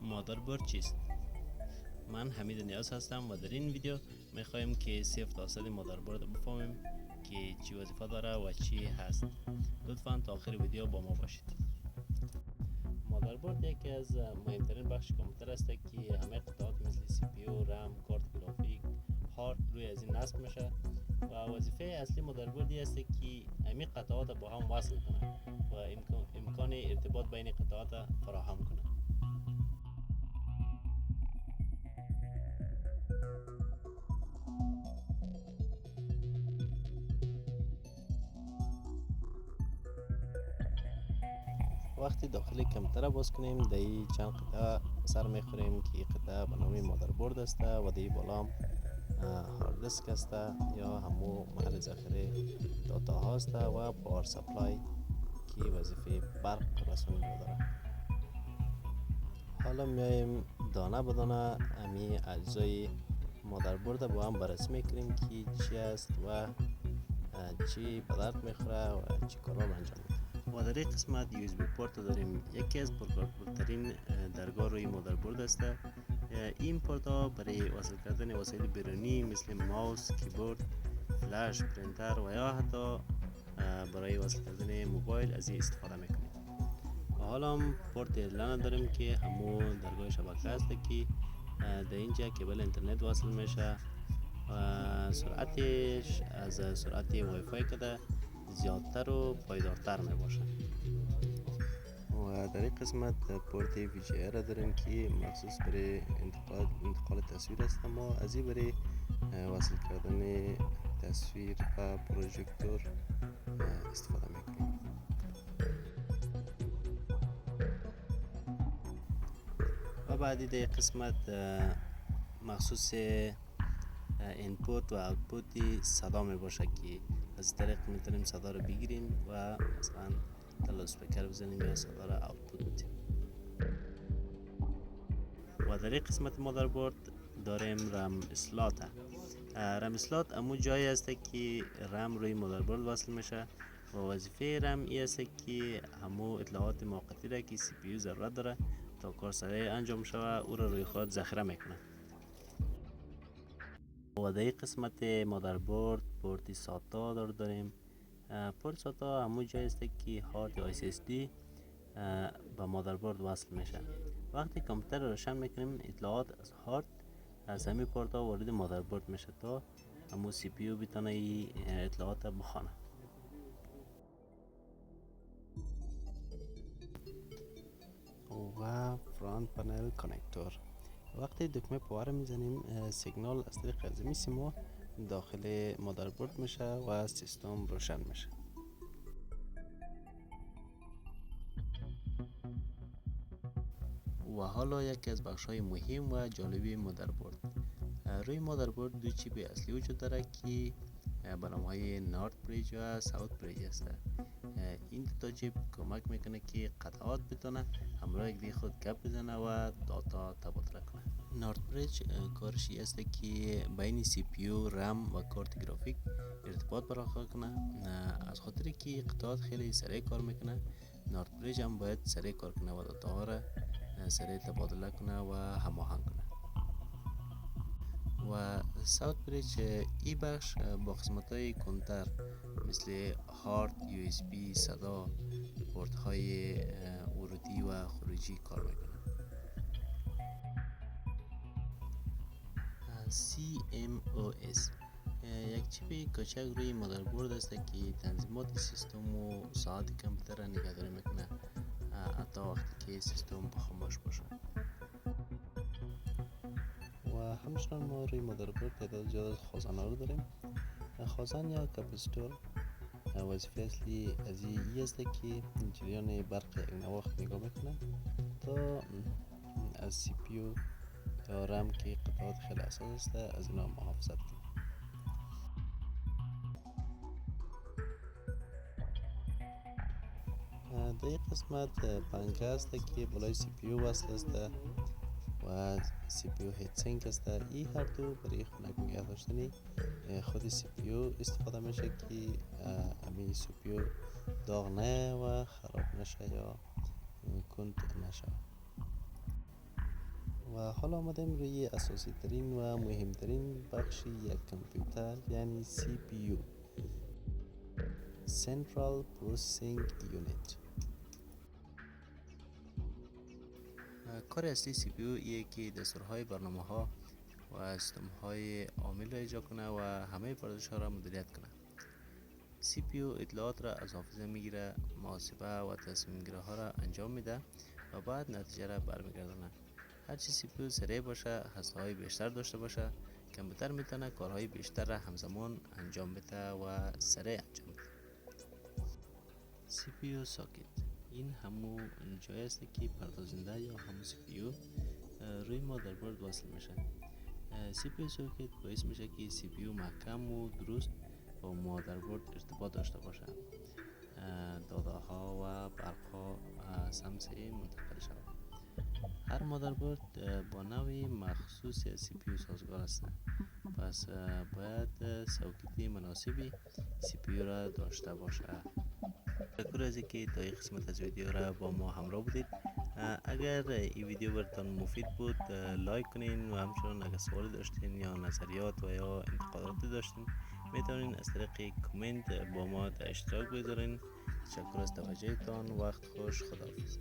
مادربرد چیست؟ من حمید نیاز هستم و در این ویدیو میخوایم که 0 تا 100 مادربرد بفهمیم که چی وظیفه داره و چی هست. لطفاً تا آخر ویدیو با ما باشید. مادربرد یکی از مهمترین بخش کامپیوتر است که همه قطعات مثل سی پی یو، رم، کارت گرافیک، هارد روی از این نصب میشه و وظیفه اصلی مادربردی است که همه قطعات با هم وصل کنه و امکان ارتباط بین قطعات فراهم کنه. وقتی داخل کامپیوتر باز کنیم در چند قطعه سر میخوریم که قطعه به نام مادربرد است و در بالا هم هارد دیسک است یا همو محل ذخیره داتا هاست و پاور سپلای که وظیفه برق رسانی رو داره. حالا میایم دانه به دانه امی اجزای مادربرد با هم بررسی میکنیم که چی است و چی به درد میخوره و چی کارا رو انجام میده. و در این قسمت یو اس بی پورت داریم. یکی از پرکاربردترین درگاه روی مادربرد است. این پورت ها برای وصل کردن وسایل بیرونی مثل ماوس، کیبورد، فلش، پرینتر و یا حتی برای وصل کردن موبایل از این استفاده میکنیم. حالا هم پورت لان داریم که همو درگاه شبکه است که در اینجا کیبل اینترنت وصل میشه و سرعتش از سرعت وای فای کده زیادتر و پایدارتر می باشه. و در این قسمت پورت وی جی ار داریم که مخصوص برای انتقال تصویر است، اما از این برای وصل کردن تصویر و پروژکتور استفاده میکنیم. و بعدی در قسمت مخصوص اینپوت و اوتپوت صدا می باشه که از طریق میتونیم صدا رو بگیریم و مثلا در اسپیکر بزنیم یا صدا رو اوتپوت بدیم. و در این قسمت مادربرد داریم رم اسلات. رم اسلات امو جایی است که رم روی مادربرد وصل میشه و وظیفه رم ای است که همو اطلاعات موقتی را که سی پی یو ضرورت داره تا کار سریع انجام شود او را روی خود ذخیره میکنه. و در این قسمت مادربرد پورت ساتا داریم. پورت ساتا همون جایی است که هارد یا SSD به مادربرد وصل میشه. وقتی کامپیوتر رو روشن میکنیم اطلاعات از هارد از همین پورت ها وارد مادربرد میشه تا همون سی پی یو بتونه این اطلاعات بخونه. و فرانت پنل کانکتور. وقتی دکمه پاور میزنیم سیگنال از طریق از سیما داخل مادربرد میشه و سیستم روشن میشه. و حالا یکی از بخش های مهم و جالبی مادربرد. روی مادربرد دو چیپ اصلی وجود داره که به نام های نورد بریج و ساوت بریج است. این دو تا چیپ کمک میکنه که قطعات بتونه همراه یک خود گپ بزنه و داتا تبادله کنه. نورد بریج کارش است که بین سی پی یو، رم و کارت گرافیک ارتباط برقرار کنه. از خاطر که قطعات خیلی سریع کار میکنه نورد بریج هم باید سریع کار کنه و داتا ها را سریع تبادله کنه و هماهنگ کنه. و ساوت بریج ای بخش با قسمت های کنتر مثل هارد، یو اس بی، صدا، پورت های ورودی و خروجی کار میکنه. CMOS یک چیپ کوچک روی مادربرد است که تنظیمات سیستم و ساعت کامپیوتر را نگهداری میکنه حتی وقتی که سیستم خاموش باشه. و همچنان ما روی مادربرد تعداد زیاد از خزانه رو داریم. خزان یا کپاسیتور وظیفه اصلی از این است که جریان برق یک نواخت نگاه میکنه تا از سی پی یو یا رم که قطعات خیلی اساس است از اینا محافظت کنه. در این قسمت پنکه است که بالای سی پی یو وصل است و سی پی یو هیت سینک است. این هر دو برای خنک نگه داشتن خود سی پی یو استفاده میشه که همین سی پی یو داغ نه و خراب نشه یا کند نشه. و حالا آمدیم روی اساسی ترین و مهمترین بخش یک کامپیوتر، یعنی CPU Central Processing Unit. کار اصلی CPU ایه که دستورهای برنامه ها و سیستم های عامل را اجرا کنه و همه پردازش ها را مدیریت کنه. CPU اطلاعات را از حافظه میگیره، محاسبه و تصمیم گیری ها را انجام میده و بعد نتیجه را برمیگردونه. هرچی CPU سریع باشه، هسته های بیشتر داشته باشه، کامپیوتر میتونه کارهای بیشتر را همزمان انجام بده و سریع انجام بده. CPU ساکت این همون جایی است که پردازنده یا همون CPU روی مادربرد وصل میشه. CPU ساکت باعث میشه که CPU محکم و درست با مادربرد ارتباط داشته باشه. داده ها و برق ها سمت منتقل شود. هر مادربرد با نوع مخصوص CPU سازگار است، پس باید ساکتی مناسبی CPU را داشته باشه. تشکر از اینکه تا این قسمت از ویدیو را با ما همراه بودید. اگر این ویدیو براتون مفید بود لایک کنین و همچنین اگر سوالی داشتین یا نظریات و یا انتقاداتی داشتین میتونین از طریق کامنت با ما در اشتراک بگذارین. تشکر از توجهتان. وقت خوش. خداحافظ.